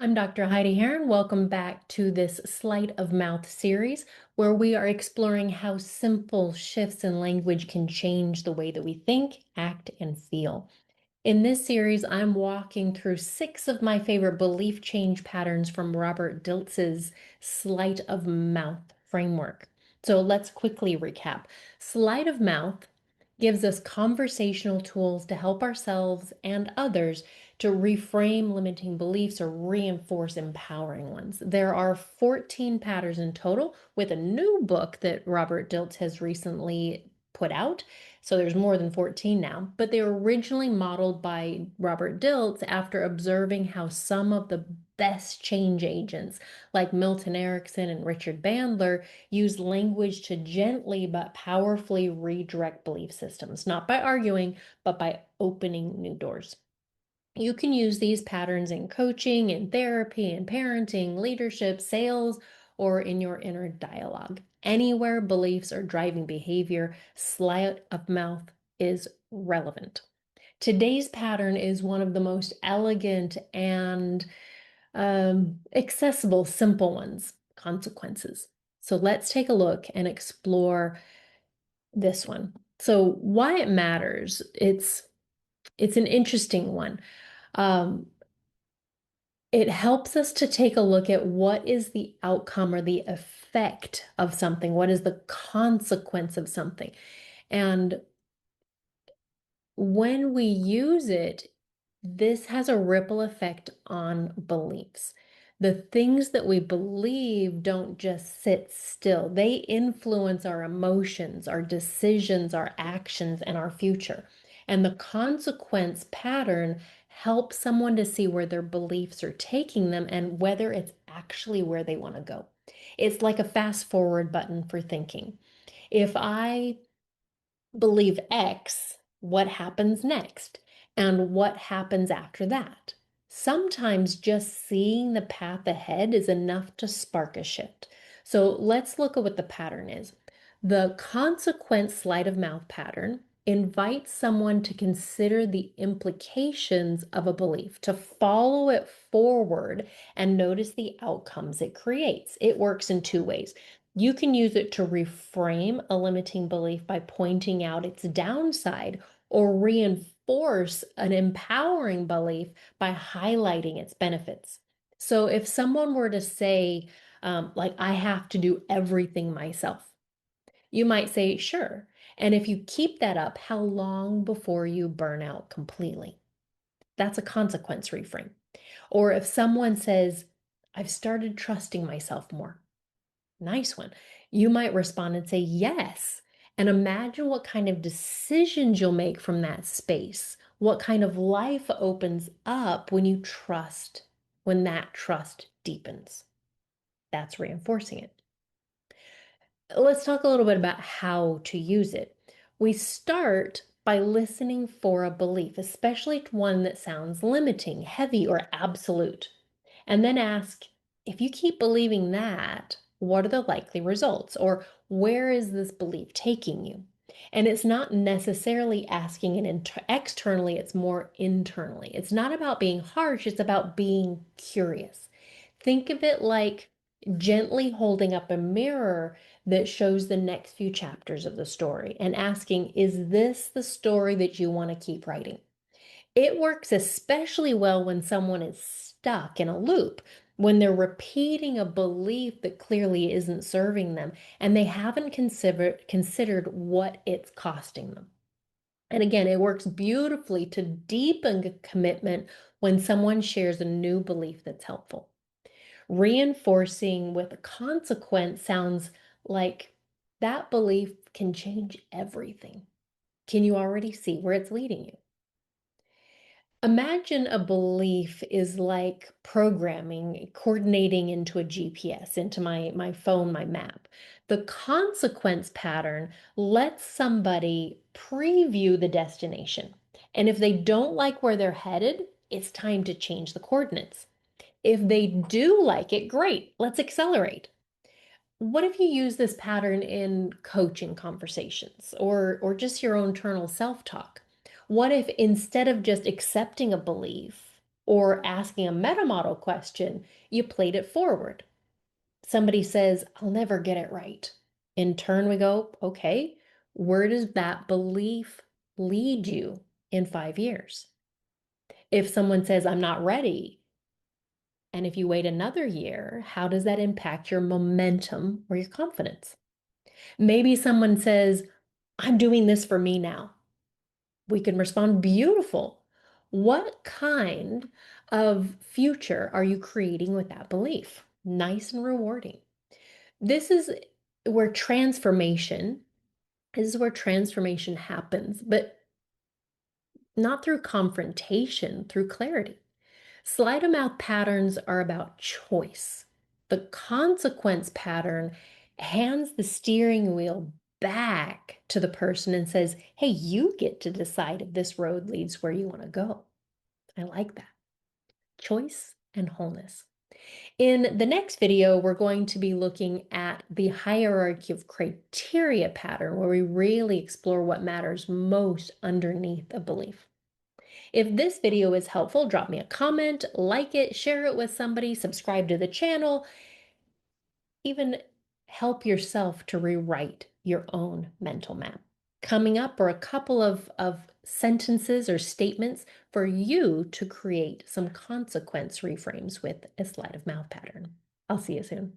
I'm Dr. Heidi Heron. Welcome back to this Sleight of Mouth series where we are exploring how simple shifts in language can change the way that we think, act, and feel. In this series, I'm walking through 6 of my favorite belief change patterns from Robert Dilts' Sleight of Mouth framework. So let's quickly recap. Sleight of Mouth gives us conversational tools to help ourselves and others to reframe limiting beliefs or reinforce empowering ones. There are 14 patterns in total, with a new book that Robert Dilts has recently put out. So there's more than 14 now, but they were originally modeled by Robert Dilts after observing how some of the best change agents, like Milton, Erickson, and Richard Bandler, use language to gently but powerfully redirect belief systems, not by arguing, but by opening new doors. You can use these patterns in coaching, in therapy, in parenting, leadership, sales, or in your inner dialogue. Anywhere beliefs are driving behavior, sleight of mouth is relevant. Today's pattern is one of the most elegant and accessible, simple ones, consequences. So let's take a look and explore this one. So why it matters, it's an interesting one. Um, it helps us to take a look at what is the outcome or the effect of something, what is the consequence of something. And when we use it, this has a ripple effect on beliefs. The things that we believe don't just sit still. They influence our emotions, our decisions, our actions, and our future. And the consequence pattern helps someone to see where their beliefs are taking them and whether it's actually where they want to go. It's like a fast forward button for thinking. If I believe X, what happens next? And what happens after that? Sometimes just seeing the path ahead is enough to spark a shift. So let's look at what the pattern is. The consequent sleight of mouth pattern invites someone to consider the implications of a belief, to follow it forward and notice the outcomes it creates. It works in 2 ways. You can use it to reframe a limiting belief by pointing out its downside or reinforce an empowering belief by highlighting its benefits. So if someone were to say, I have to do everything myself, you might say, sure. And if you keep that up, how long before you burn out completely? That's a consequence reframe. Or if someone says, I've started trusting myself more. Nice one. You might respond and say yes. And imagine what kind of decisions you'll make from that space. What kind of life opens up when you trust, when that trust deepens. That's reinforcing it. Let's talk a little bit about how to use it. We start by listening for a belief, especially one that sounds limiting, heavy, or absolute. And then ask, if you keep believing that, what are the likely results? Or where is this belief taking you? And it's not necessarily asking it externally, it's more internally. It's not about being harsh, it's about being curious. Think of it like gently holding up a mirror that shows the next few chapters of the story and asking, is this the story that you want to keep writing? It works especially well when someone is stuck in a loop, when they're repeating a belief that clearly isn't serving them and they haven't considered what it's costing them. And again, it works beautifully to deepen commitment when someone shares a new belief that's helpful. Reinforcing with a consequence sounds like that belief can change everything. Can you already see where it's leading you? Imagine a belief is like programming, coordinating into a GPS, into my phone, my map. The consequence pattern lets somebody preview the destination. And if they don't like where they're headed, it's time to change the coordinates. If they do like it, great, let's accelerate. What if you use this pattern in coaching conversations or just your own internal self-talk? What if instead of just accepting a belief, Or asking a meta model question, you played it forward. Somebody says, I'll never get it right. In turn, we go, okay, where does that belief lead you in 5 years? If someone says, I'm not ready, and if you wait another year, how does that impact your momentum or your confidence? Maybe someone says, I'm doing this for me now. We can respond, beautiful. What kind of future are you creating with that belief? Nice and rewarding. This is where transformation, this is where transformation happens, but not through confrontation, through clarity. Sleight of mouth patterns are about choice. The consequence pattern hands the steering wheel back to the person and says, hey, you get to decide if this road leads where you want to go. I like that. Choice and wholeness. In the next video, we're going to be looking at the hierarchy of criteria pattern, where we really explore what matters most underneath a belief. If this video is helpful, drop me a comment, like it, share it with somebody, subscribe to the channel, even help yourself to rewrite your own mental map. Coming up are a couple of sentences or statements for you to create some consequence reframes with a sleight of mouth pattern. I'll see you soon.